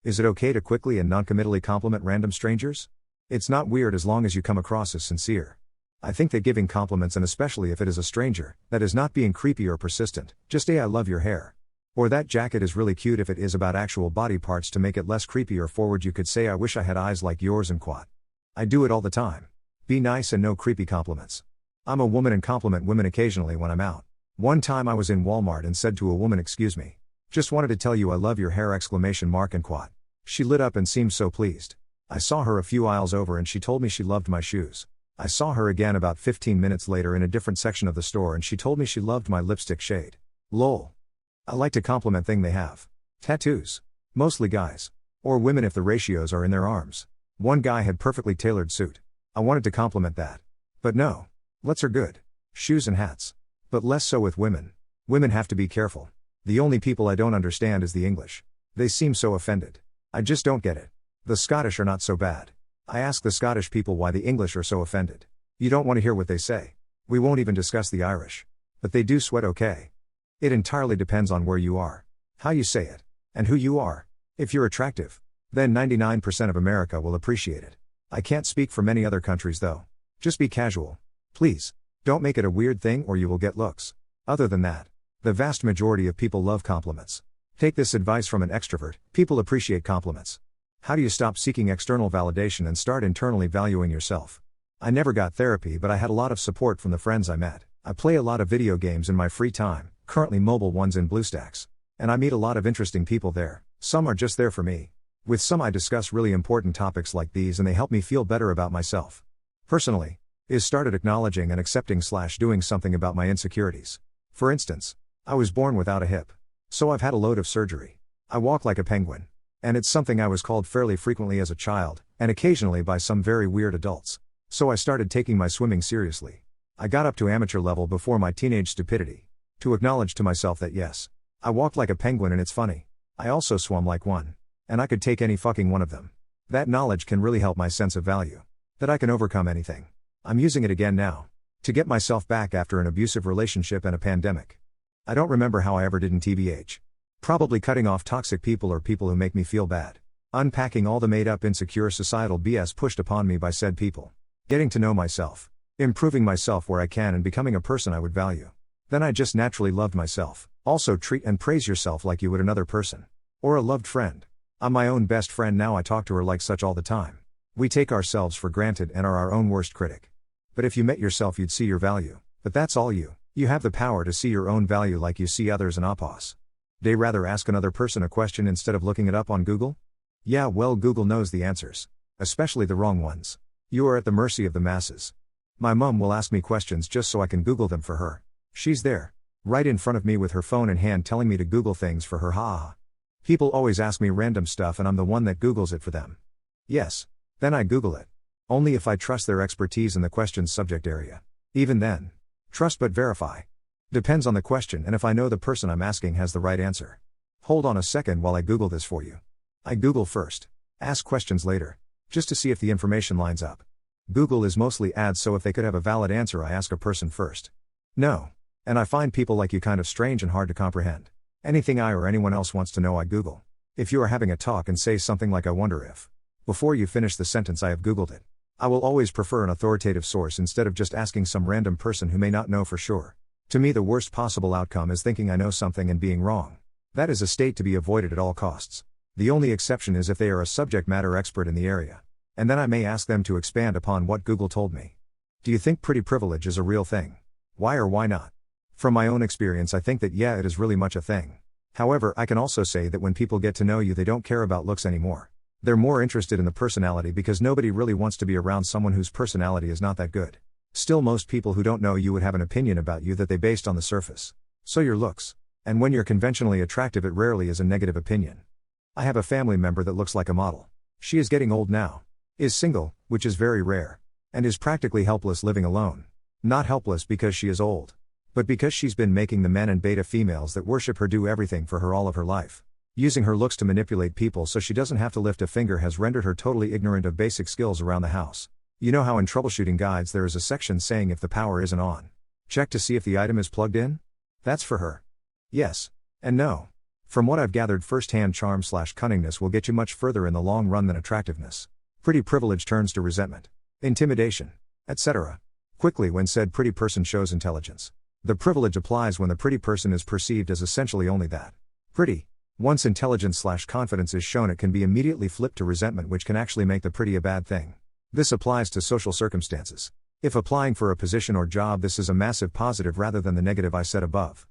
Is it okay to quickly and noncommittally compliment random strangers? It's not weird as long as you come across as sincere. I think that giving compliments, and especially if it is a stranger, that is not being creepy or persistent, just "Hey, I love your hair." Or "That jacket is really cute." If it is about actual body parts to make it less creepy or forward, you could say "I wish I had eyes like yours" and quat. I do it all the time. Be nice and no creepy compliments. I'm a woman and compliment women occasionally when I'm out. One time I was in Walmart and said to a woman, "Excuse me. Just wanted to tell you I love your hair!" And quat. She lit up and seemed so pleased. I saw her a few aisles over and she told me she loved my shoes. I saw her again about 15 minutes later in a different section of the store and she told me she loved my lipstick shade. Lol. I like to compliment things they have. Tattoos. Mostly guys. Or women if the ratios are in their arms. One guy had perfectly tailored suit. I wanted to compliment that. But no. Let's are good. Shoes and hats. But less so with women. Women have to be careful. The only people I don't understand is the English. They seem so offended. I just don't get it. The Scottish are not so bad. I ask the Scottish people why the English are so offended. You don't want to hear what they say. We won't even discuss the Irish. But they do sweat okay. It entirely depends on where you are, how you say it, and who you are. If you're attractive, then 99% of America will appreciate it. I can't speak for many other countries though. Just be casual. Please, don't make it a weird thing or you will get looks. Other than that, the vast majority of people love compliments. Take this advice from an extrovert: people appreciate compliments. How do you stop seeking external validation and start internally valuing yourself? I never got therapy, but I had a lot of support from the friends I met. I play a lot of video games in my free time, currently mobile ones in BlueStacks. And I meet a lot of interesting people there. Some are just there for me. With some I discuss really important topics like these and they help me feel better about myself. Personally, I started acknowledging and accepting/doing something about my insecurities. For instance, I was born without a hip. So I've had a load of surgery. I walk like a penguin. And it's something I was called fairly frequently as a child, and occasionally by some very weird adults. So I started taking my swimming seriously. I got up to amateur level before my teenage stupidity. To acknowledge to myself that yes, I walked like a penguin and it's funny. I also swam like one. And I could take any fucking one of them. That knowledge can really help my sense of value. That I can overcome anything. I'm using it again now. To get myself back after an abusive relationship and a pandemic. I don't remember how I ever did in TBH. Probably cutting off toxic people or people who make me feel bad. Unpacking all the made-up insecure societal BS pushed upon me by said people. Getting to know myself. Improving myself where I can and becoming a person I would value. Then I just naturally loved myself. Also treat and praise yourself like you would another person. Or a loved friend. I'm my own best friend now. I talk to her like such all the time. We take ourselves for granted and are our own worst critic. But if you met yourself you'd see your value. But that's all you. You have the power to see your own value like you see others and oppos. They rather ask another person a question instead of looking it up on Google? Yeah, well, Google knows the answers. Especially the wrong ones. You are at the mercy of the masses. My mom will ask me questions just so I can Google them for her. She's there, right in front of me with her phone in hand telling me to Google things for her. Ha. People always ask me random stuff and I'm the one that Googles it for them. Yes. Then I Google it. Only if I trust their expertise in the question's subject area. Even then. Trust but verify. Depends on the question and if I know the person I'm asking has the right answer. Hold on a second while I Google this for you. I Google first. Ask questions later. Just to see if the information lines up. Google is mostly ads, so if they could have a valid answer I ask a person first. No. And I find people like you kind of strange and hard to comprehend. Anything I or anyone else wants to know I Google. If you are having a talk and say something like "I wonder if." Before you finish the sentence I have Googled it. I will always prefer an authoritative source instead of just asking some random person who may not know for sure. To me the worst possible outcome is thinking I know something and being wrong. That is a state to be avoided at all costs. The only exception is if they are a subject matter expert in the area. And then I may ask them to expand upon what Google told me. Do you think pretty privilege is a real thing? Why or why not? From my own experience I think that yeah, it is really much a thing. However, I can also say that when people get to know you they don't care about looks anymore. They're more interested in the personality because nobody really wants to be around someone whose personality is not that good. Still, most people who don't know you would have an opinion about you that they based on the surface. So your looks. And when you're conventionally attractive it rarely is a negative opinion. I have a family member that looks like a model. She is getting old now. Is single, which is very rare. And is practically helpless living alone. Not helpless because she is old. But because she's been making the men and beta females that worship her do everything for her all of her life. Using her looks to manipulate people so she doesn't have to lift a finger has rendered her totally ignorant of basic skills around the house. You know how in troubleshooting guides there is a section saying if the power isn't on, check to see if the item is plugged in? That's for her. Yes. And no. From what I've gathered, first-hand charm/cunningness will get you much further in the long run than attractiveness. Pretty privilege turns to resentment, intimidation, etc. quickly when said pretty person shows intelligence. The privilege applies when the pretty person is perceived as essentially only that. Pretty. Once intelligence/confidence is shown, it can be immediately flipped to resentment, which can actually make the pretty a bad thing. This applies to social circumstances. If applying for a position or job, this is a massive positive rather than the negative I said above.